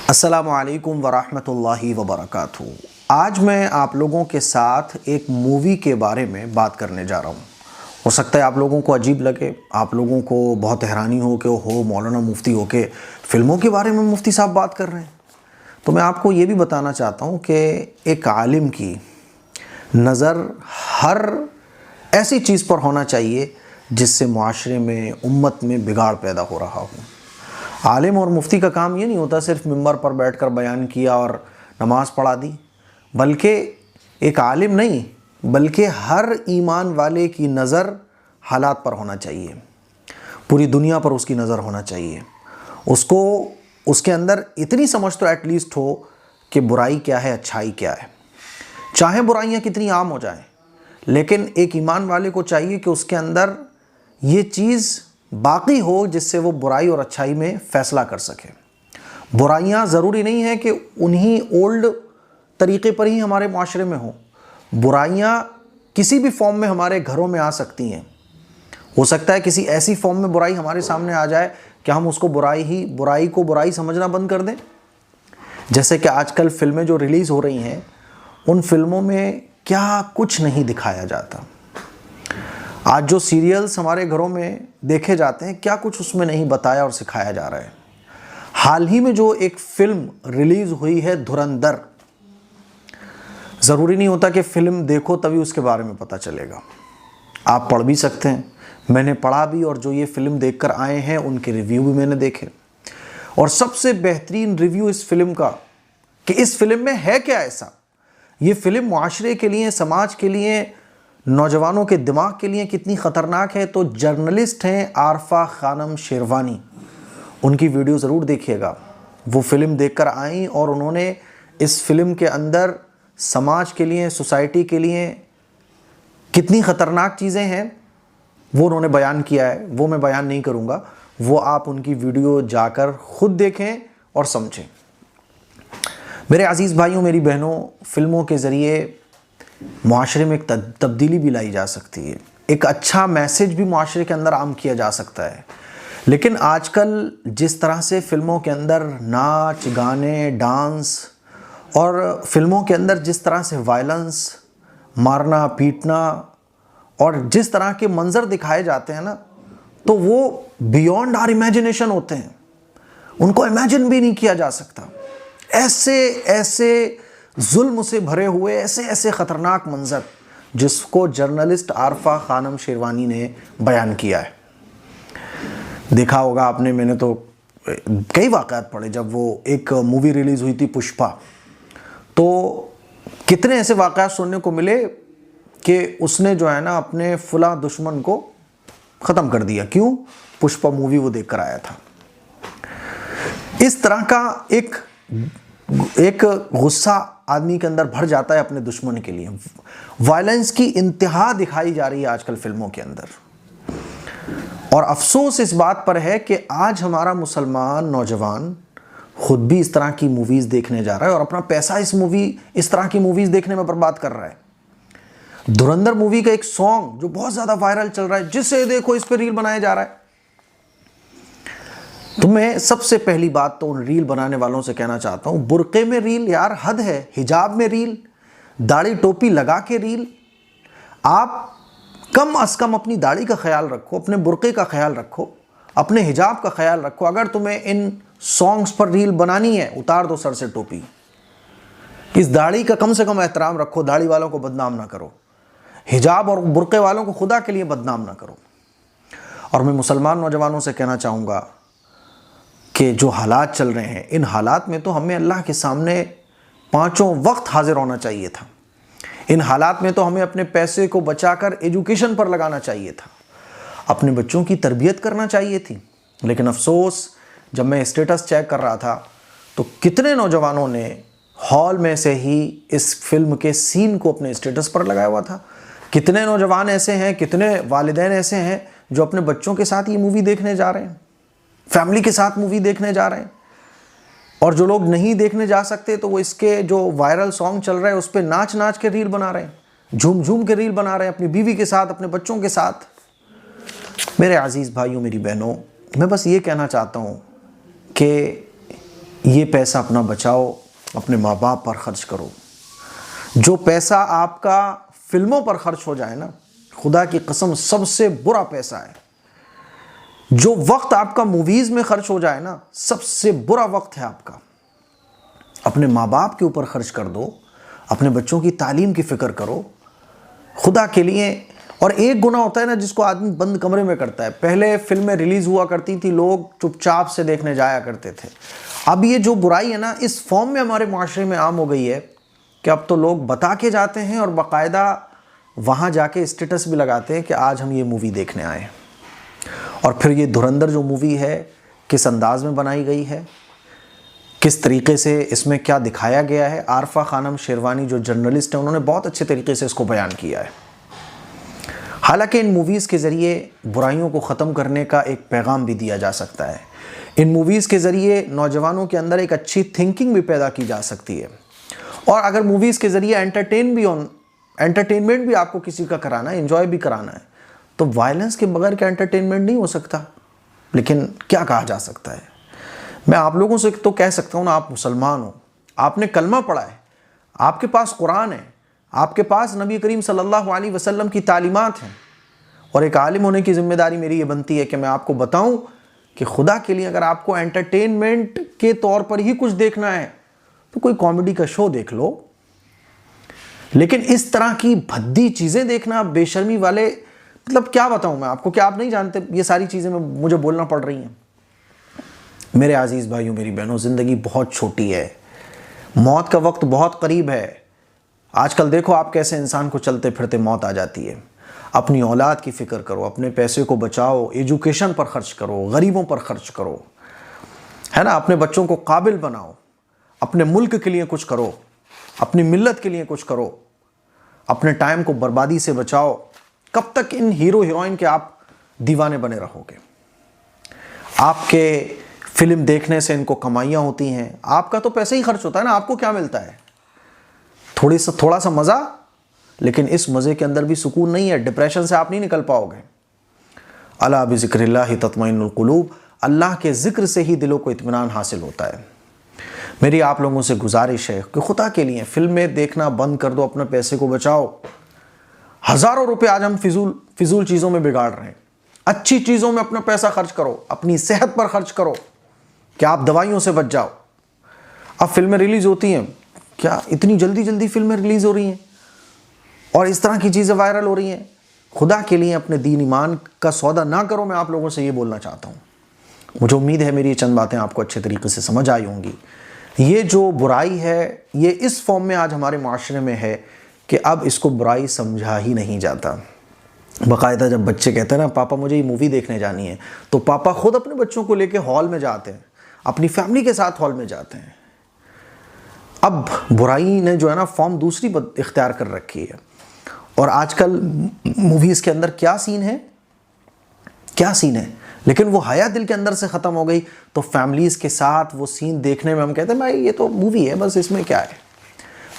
अस्सलामु अलैकुम वरहमतुल्लाहि वबरकातुहू। आज मैं आप लोगों के साथ एक मूवी के बारे में बात करने जा रहा हूँ। हो सकता है आप लोगों को अजीब लगे, आप लोगों को बहुत हैरानी हो कि हो मौलाना मुफ्ती हो के फ़िल्मों के बारे में मुफ्ती साहब बात कर रहे हैं। तो मैं आपको ये भी बताना चाहता हूँ कि एक आलिम की नज़र हर ऐसी चीज़ पर होना चाहिए जिससे मुआशरे में, उम्मत में बिगाड़ पैदा हो रहा हो। आलिम और मुफ्ती का काम ये नहीं होता सिर्फ मिंबर पर बैठकर बयान किया और नमाज़ पढ़ा दी, बल्कि एक आलिम नहीं बल्कि हर ईमान वाले की नज़र हालात पर होना चाहिए, पूरी दुनिया पर उसकी नज़र होना चाहिए। उसको उसके अंदर इतनी समझ तो एटलीस्ट हो कि बुराई क्या है, अच्छाई क्या है। चाहे बुराइयाँ कितनी आम हो जाएं, लेकिन एक ईमान वाले को चाहिए कि उसके अंदर ये चीज़ बाकी हो जिससे वो बुराई और अच्छाई में फ़ैसला कर सके। बुराइयाँ ज़रूरी नहीं है कि उन्हीं ओल्ड तरीक़े पर ही हमारे माशरे में हो। बुराइयाँ किसी भी फॉर्म में हमारे घरों में आ सकती हैं। हो सकता है किसी ऐसी फॉर्म में बुराई हमारे सामने आ जाए कि हम उसको बुराई को बुराई समझना बंद कर दें। जैसे कि आजकल फ़िल्में जो रिलीज़ हो रही हैं, उन फिल्मों में क्या कुछ नहीं दिखाया जाता। आज जो सीरियल्स हमारे घरों में देखे जाते हैं, क्या कुछ उसमें नहीं बताया और सिखाया जा रहा है। हाल ही में जो एक फ़िल्म रिलीज़ हुई है धुरंधर, ज़रूरी नहीं होता कि फ़िल्म देखो तभी उसके बारे में पता चलेगा। आप पढ़ भी सकते हैं, मैंने पढ़ा भी, और जो ये फ़िल्म देखकर आए हैं उनके रिव्यू भी मैंने देखे। और सबसे बेहतरीन रिव्यू इस फिल्म का कि इस फिल्म में है क्या ऐसा। ये फ़िल्म मुआशरे के लिए, समाज के लिए, नौजवानों के दिमाग के लिए कितनी ख़तरनाक है। तो जर्नलिस्ट हैं आरफा खानम शेरवानी, उनकी वीडियो ज़रूर देखिएगा। वो फ़िल्म देखकर आई और उन्होंने इस फिल्म के अंदर समाज के लिए, सोसाइटी के लिए कितनी ख़तरनाक चीज़ें हैं वो उन्होंने बयान किया है। वो मैं बयान नहीं करूँगा, वो आप उनकी वीडियो जाकर ख़ुद देखें और समझें। मेरे अज़ीज़ भाइयों, मेरी बहनों, फ़िल्मों के ज़रिए मुआशरे में एक तब्दीली भी लाई जा सकती है, एक अच्छा मैसेज भी मुआशरे के अंदर आम किया जा सकता है। लेकिन आजकल जिस तरह से फ़िल्मों के अंदर नाच गाने, डांस और फ़िल्मों के अंदर जिस तरह से वायलेंस, मारना पीटना और जिस तरह के मंज़र दिखाए जाते हैं ना, तो वो बियॉन्ड आवर इमेजिनेशन होते हैं। उनको इमेजिन भी नहीं किया जा सकता। ऐसे ऐसे जुल्म से भरे हुए ऐसे ऐसे ख़तरनाक मंज़र जिसको जर्नलिस्ट आरफा खानम शेरवानी ने बयान किया है। देखा होगा आपने, मैंने तो कई वाक़यात पढ़े। जब वो एक मूवी रिलीज़ हुई थी पुष्पा, तो कितने ऐसे वाक़यात सुनने को मिले कि उसने जो है ना अपने फुला दुश्मन को ख़त्म कर दिया। क्यों? पुष्पा मूवी वो देख कर आया था। इस तरह का एक गुस्सा आदमी के अंदर भर जाता है अपने दुश्मन के लिए। वायलेंस की इंतहा दिखाई जा रही है आजकल फिल्मों के अंदर। और अफसोस इस बात पर है कि आज हमारा मुसलमान नौजवान खुद भी इस तरह की मूवीज़ देखने जा रहा है और अपना पैसा इस तरह की मूवीज़ देखने में बर्बाद कर रहा है। धुरंधर मूवी का एक सॉन्ग जो बहुत ज़्यादा वायरल चल रहा है, जिसे देखो इस पर रील बनाया जा रहा है। तो मैं सबसे पहली बात तो उन रील बनाने वालों से कहना चाहता हूँ, बुर्के में रील, यार हद है। हिजाब में रील, दाढ़ी टोपी लगा के रील। आप कम अज़ कम अपनी दाढ़ी का ख्याल रखो, अपने बुर्के का ख्याल रखो, अपने हिजाब का ख्याल रखो। अगर तुम्हें इन सॉन्ग्स पर रील बनानी है, उतार दो सर से टोपी। इस दाढ़ी का कम से कम एहतराम रखो, दाढ़ी वालों को बदनाम ना करो, हिजाब और बुर्के वालों को खुदा के लिए बदनाम ना करो। और मैं मुसलमान नौजवानों से कहना चाहूँगा कि जो हालात चल रहे हैं, इन हालात में तो हमें अल्लाह के सामने पाँचों वक्त हाजिर होना चाहिए था। इन हालात में तो हमें अपने पैसे को बचाकर एजुकेशन पर लगाना चाहिए था, अपने बच्चों की तरबियत करना चाहिए थी। लेकिन अफसोस, जब मैं स्टेटस चेक कर रहा था तो कितने नौजवानों ने हॉल में से ही इस फिल्म के सीन को अपने स्टेटस पर लगाया हुआ था। कितने नौजवान ऐसे हैं, कितने वालिदैन ऐसे हैं जो अपने बच्चों के साथ ये मूवी देखने जा रहे हैं, फैमिली के साथ मूवी देखने जा रहे हैं। और जो लोग नहीं देखने जा सकते तो वो इसके जो वायरल सॉन्ग चल रहा है उस पर नाच नाच के रील बना रहे हैं, झूम झूम के रील बना रहे हैं अपनी बीवी के साथ, अपने बच्चों के साथ। मेरे अजीज़ भाइयों, मेरी बहनों, मैं बस ये कहना चाहता हूँ कि ये पैसा अपना बचाओ, अपने माँ बाप पर खर्च करो। जो पैसा आपका फिल्मों पर खर्च हो जाए ना, खुदा की कसम सबसे बुरा पैसा है। जो वक्त आपका मूवीज़ में खर्च हो जाए ना, सबसे बुरा वक्त है आपका। अपने माँ बाप के ऊपर खर्च कर दो, अपने बच्चों की तालीम की फ़िक्र करो खुदा के लिए। और एक गुनाह होता है ना जिसको आदमी बंद कमरे में करता है। पहले फिल्में रिलीज़ हुआ करती थी, लोग चुपचाप से देखने जाया करते थे। अब ये जो बुराई है ना, इस फॉर्म में हमारे माशरे में आम हो गई है कि अब तो लोग बता के जाते हैं और बाकायदा वहाँ जाके स्टेटस भी लगाते हैं कि आज हम ये मूवी देखने आए। और फिर ये धुरंधर जो मूवी है किस अंदाज में बनाई गई है, किस तरीके से इसमें क्या दिखाया गया है। आरफा खानम शेरवानी जो जर्नलिस्ट हैं, उन्होंने बहुत अच्छे तरीके से इसको बयान किया है। हालांकि इन मूवीज़ के ज़रिए बुराइयों को ख़त्म करने का एक पैगाम भी दिया जा सकता है। इन मूवीज़ के ज़रिए नौजवानों के अंदर एक अच्छी थिंकिंग भी पैदा की जा सकती है। और अगर मूवीज़ के ज़रिए एंटरटेनमेंट भी आपको किसी का कराना है, एंजॉय भी कराना है, तो वायलेंस के बगैर का एंटरटेनमेंट नहीं हो सकता। लेकिन क्या कहा जा सकता है, मैं आप लोगों से तो कह सकता हूँ ना, आप मुसलमान हो, आपने कलमा पढ़ा है, आपके पास कुरान है, आपके पास नबी करीम सल्लल्लाहु अलैहि वसल्लम की तालीमात हैं। और एक आलिम होने की ज़िम्मेदारी मेरी ये बनती है कि मैं आपको बताऊं कि खुदा के लिए अगर आपको एंटरटेनमेंट के तौर पर ही कुछ देखना है तो कोई कॉमेडी का शो देख लो। लेकिन इस तरह की भद्दी चीज़ें देखना, बेशर्मी वाले, मतलब क्या बताऊं मैं आपको, क्या आप नहीं जानते ये सारी चीज़ें मुझे बोलना पड़ रही हैं। मेरे अजीज़ भाइयों, मेरी बहनों, ज़िंदगी बहुत छोटी है, मौत का वक्त बहुत करीब है। आजकल देखो आप कैसे इंसान को चलते फिरते मौत आ जाती है। अपनी औलाद की फ़िक्र करो, अपने पैसे को बचाओ, एजुकेशन पर खर्च करो, गरीबों पर खर्च करो, है ना। अपने बच्चों को काबिल बनाओ, अपने मुल्क के लिए कुछ करो, अपनी मिल्लत के लिए कुछ करो, अपने टाइम को बर्बादी से बचाओ। कब तक इन हीरो हीरोइन के आप दीवाने बने रहोगे? आपके फिल्म देखने से इनको कमाइयाँ होती हैं, आपका तो पैसे ही खर्च होता है ना। आपको क्या मिलता है? थोड़ा सा मज़ा, लेकिन इस मज़े के अंदर भी सुकून नहीं है। डिप्रेशन से आप नहीं निकल पाओगे। अला बिज़िक्रिल्लाहि तत्मइन्नुल क़ुलूब, अल्लाह के ज़िक्र से ही दिलों को इत्मीनान हासिल होता है। मेरी आप लोगों से गुजारिश है कि खुदा के लिए फिल्में देखना बंद कर दो, अपने पैसे को बचाओ। हज़ारों रुपए आज हम फिजूल चीज़ों में बिगाड़ रहे हैं। अच्छी चीज़ों में अपना पैसा खर्च करो, अपनी सेहत पर खर्च करो कि आप दवाइयों से बच जाओ। अब फिल्में रिलीज़ होती हैं, क्या इतनी जल्दी फिल्में रिलीज़ हो रही हैं और इस तरह की चीज़ें वायरल हो रही हैं। खुदा के लिए अपने दीन ईमान का सौदा ना करो, मैं आप लोगों से ये बोलना चाहता हूँ। मुझे उम्मीद है मेरी ये चंद बातें आपको अच्छे तरीके से समझ आई होंगी। ये जो बुराई है, ये इस फॉर्म में आज हमारे माशरे में है कि अब इसको बुराई समझा ही नहीं जाता। बाकायदा जब बच्चे कहते हैं ना, पापा मुझे ये मूवी देखने जानी है, तो पापा खुद अपने बच्चों को लेके हॉल में जाते हैं, अपनी फैमिली के साथ हॉल में जाते हैं। अब बुराई ने जो है ना फॉर्म दूसरी इख्तियार कर रखी है। और आजकल मूवीज़ के अंदर क्या सीन है, लेकिन वो हया दिल के अंदर से ख़त्म हो गई। तो फैमिलीज़ के साथ वो सीन देखने में हम कहते हैं भाई ये तो मूवी है, बस इसमें क्या है।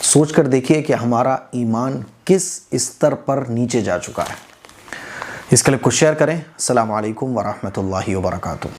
सोच कर देखिए कि हमारा ईमान किस स्तर पर नीचे जा चुका है। इस क्लिप को शेयर करें। अस्सलामु अलैकुम वरहमतुल्लाहि वबरकातुहू।